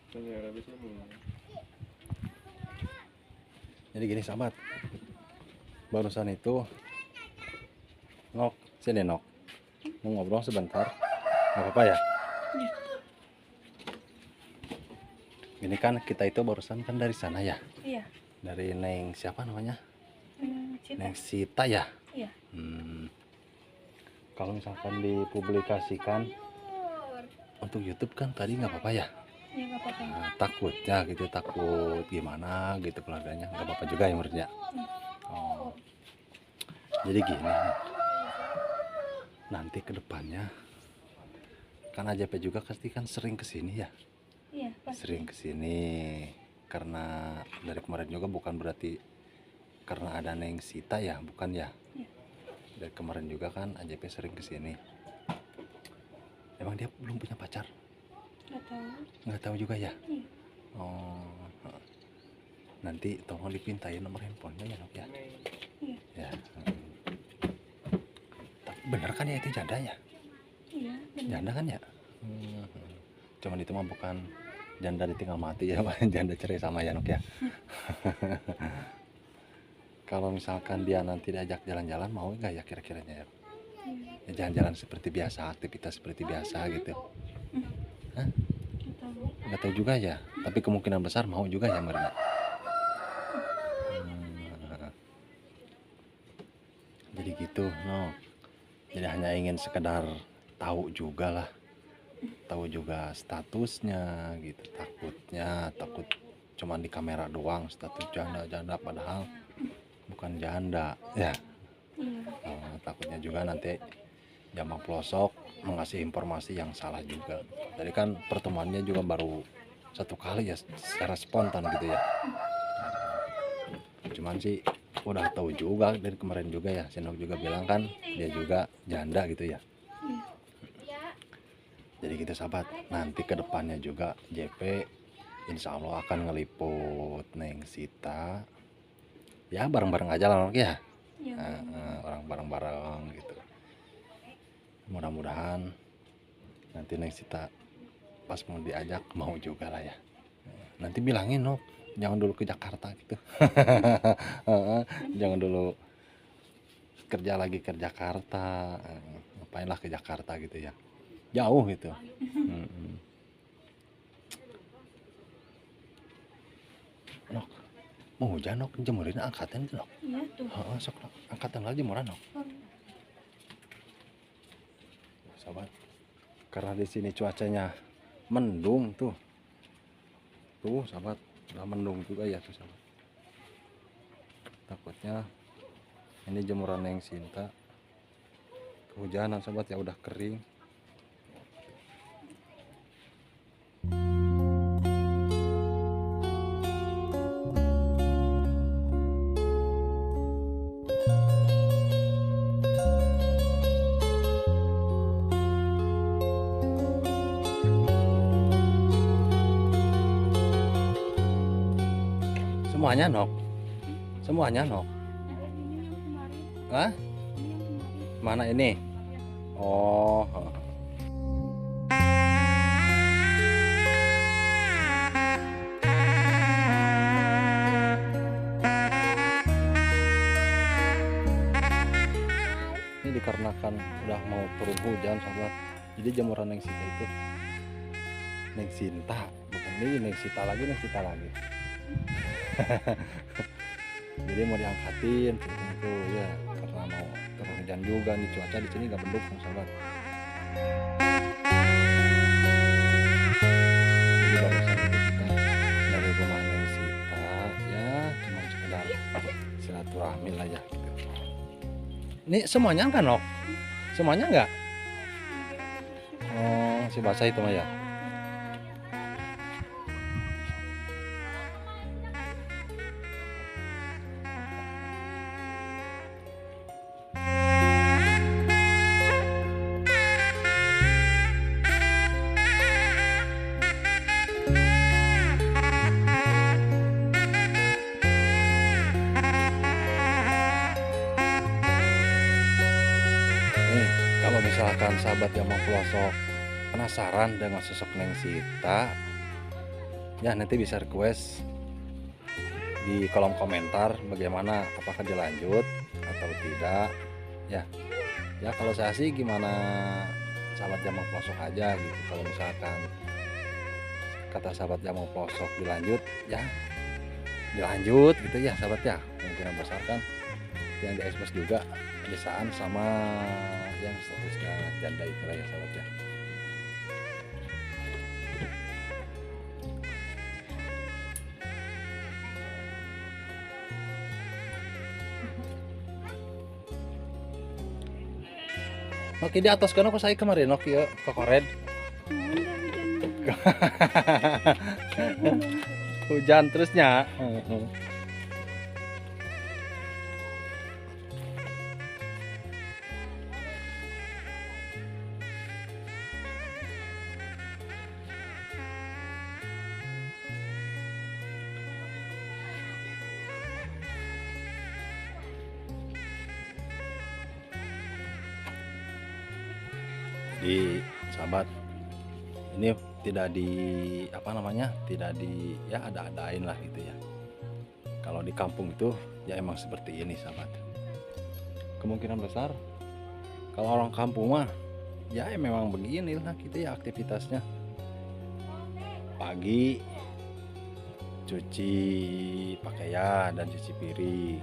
Jadi gini sahabat, barusan itu Nok, sini Nok, mau ngobrol sebentar, nggak apa-apa ya? Gini kan kita itu barusan kan dari sana ya? Iya. Dari Neng siapa namanya? Cita. Neng Sita ya? Iya. Kalau misalkan dipublikasikan untuk YouTube kan tadi nggak apa-apa ya? Iya nggak apa-apa. Nah, takutnya gitu, takut gimana gitu keluarganya, nggak apa-apa juga ya menurutnya. Oh. Jadi gini, nanti kedepannya kan AJP juga pasti kan sering kesini ya? Iya pasti. Sering kesini karena dari kemarin juga bukan berarti karena ada Neng Sita ya, bukan ya? Iya. Dari kemarin juga kan AJP sering kesini. Emang dia belum punya pacar? Nggak tahu. Nggak tahu juga ya? Iya. Oh, nanti tolong dipintain nomor handphonenya ya Nok ya? Iya. Ya. Tapi bener kan ya itu janda ya? Iya. Benar. Janda kan ya? Cuman itu mah bukan janda ditinggal mati ya, janda cerai sama ya Nok ya? Kalau misalkan dia nanti diajak jalan-jalan mau nggak ya kira-kiranya ya? Ya jalan-jalan seperti biasa, aktivitas seperti biasa gitu. Hah? Nggak tahu. Nggak tahu juga ya, tapi kemungkinan besar mau juga ya Mirna. Jadi gitu, no. Jadi hanya ingin sekedar tahu juga lah, tahu juga statusnya gitu. Takut cuman di kamera doang status janda padahal bukan janda ya. Takutnya juga nanti Jamal pelosok mengasih informasi yang salah juga. Jadi kan pertemuannya juga baru satu kali ya secara spontan gitu ya. Cuman sih udah tahu juga dari kemarin juga ya, Sinok juga bilang kan dia juga janda gitu ya. Jadi gitu sahabat, nanti kedepannya juga JP insya Allah akan ngeliput Neng Sita ya bareng-bareng aja lah ya. Orang bareng-bareng gitu. Mudah-mudahan nanti Neng Sita pas mau diajak mau juga lah ya. Nanti bilangin Nok, jangan dulu ke Jakarta gitu. Jangan dulu kerja lagi ke Jakarta, ngapainlah ke Jakarta gitu ya, jauh gitu. Nok, mau hujan Nok, jemurin angkatan itu Nok. Iya tuh. Sok Nok, angkatan lagi jemuran Nok. Sahabat, karena di sini cuacanya mendung tuh sahabat, udah mendung juga ya tuh sahabat. Takutnya ini jemuran Neng Sinta kehujanan sahabat ya, udah kering. Semuanya Nok, semuanya Nok. Hah? Mana ini? Oh. Ini dikarenakan udah mau turun hujan sahabat. Jadi jemuran Neng Sita itu Neng Sinta, bukan ini Neng Sita lagi, Neng Sita lagi. Jadi mau diangkatin itu ya karena mau turun hujan juga nih, cuaca di sini nggak mendukung sahabat. Jadi barusan itu kita dari rumah Neng Sita ya cuma sekedar silaturahmi lah ya gitu. Ini semuanya kan Nok? Semuanya enggak? Oh si basah itu mah ya. Kalau misalkan sahabat yang mau pelosok penasaran dengan sosok Neng Sita, Ya nanti bisa request di kolom komentar bagaimana, apakah dilanjut atau tidak ya. Ya kalau saya sih gimana, sahabat Jamal Pelosok aja gitu. Kalau misalkan kata sahabat Jamal Pelosok dilanjut ya dilanjut gitu ya sahabat ya. Kemungkinan besar kan yang diekspos juga pedesaan sama yang statusnya janda itu lah ya sahabat ya. Oke di atas kan aku saya kemarin oke ke kored hujan terusnya. Jadi sahabat ini tidak di apa namanya, tidak di ya ada-adain lah gitu ya. Kalau di kampung itu ya emang seperti ini sahabat. Kemungkinan besar kalau orang kampung mah ya memang begini lah gitu ya aktivitasnya. Pagi cuci pakaian dan cuci piring.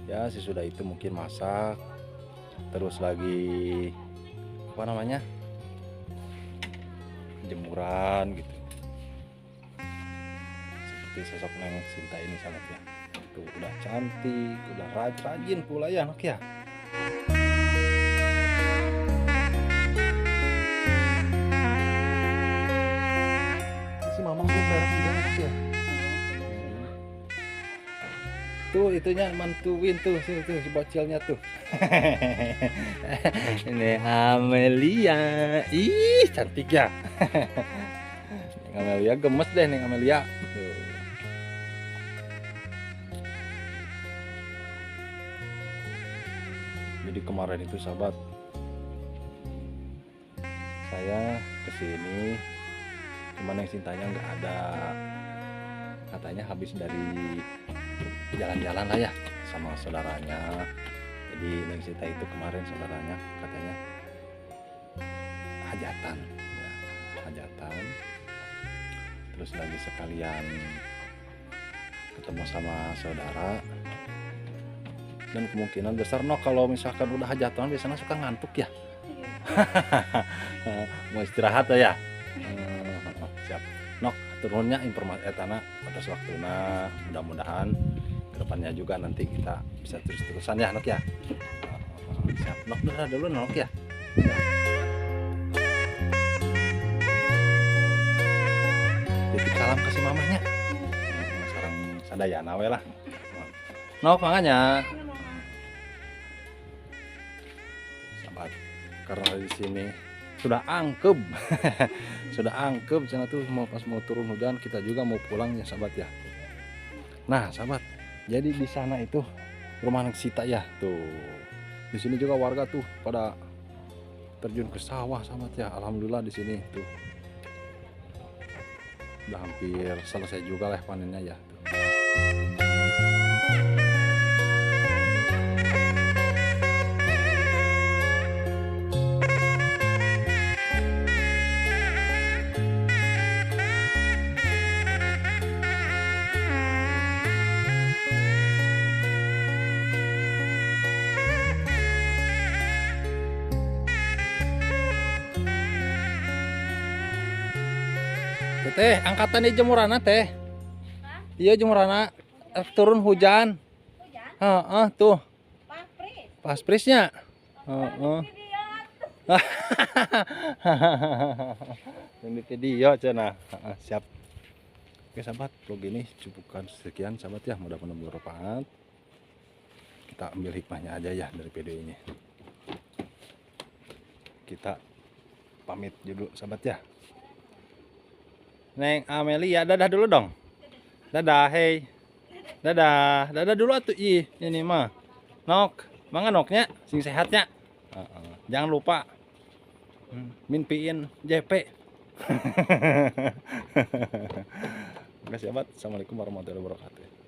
Ya sesudah itu mungkin masak. Terus lagi apa namanya? Jemuran gitu. Seperti sosok Neng Sinta ini sahabat ya. Tuh udah cantik, udah rajin pula ya anak ya. Si mamang tuh beres juga anak ya. Tuh itunya mantuin tuh si bocilnya tuh. Ini Amelia, ih cantik ya. Neng Amelia gemes deh Neng Amelia. Tuh. Jadi kemarin itu sahabat, saya kesini, cuman yang Cintanya nggak ada, katanya habis dari jalan-jalan lah ya sama saudaranya. Jadi Neng Sinta itu kemarin saudaranya katanya hajatan ya, hajatan terus lagi sekalian ketemu sama saudara, dan kemungkinan besar kalau misalkan udah hajatan biasanya suka ngantuk ya. Mau istirahat ya. Siap nok turunnya informasi tanah atas waktunya, mudah-mudahan kedepannya juga nanti kita bisa terus-terusan ya nok ya. Siap nok dulu nok ya. Titip salam kasih mamanya. Sekarang sadayana we lah. Nok makanya sahabat, karena di sini sudah angkeb. Sudah angkeb cina tuh pas mau turun hujan, kita juga mau pulang ya sahabat ya. Nah sahabat, jadi di sana itu rumah Neng Sita ya tuh. Di sini juga warga tuh pada terjun ke sawah sahabat ya. Alhamdulillah di sini tuh udah hampir selesai juga lah panennya ya. Teh angkatan di jemurana teh. Iya jemurana turun hujan. Heeh tuh. Pas prisnya. Heeh. Yang di video cenah. Siap. Oke sahabat, vlog ini cukupkan sekian sahabat ya, mudah-mudahan bermanfaat. Kita ambil hikmahnya aja ya dari video ini. Kita pamit dulu sahabat ya. Neng Amelia, dadah dulu dong. Dadah, hey. Dadah, dadah dulu atuh. Ih, ini mah. Nok, mangga noknya, sing sehatnya. Jangan lupa mimpiin JP. Makasih amat. Assalamualaikum warahmatullahi wabarakatuh.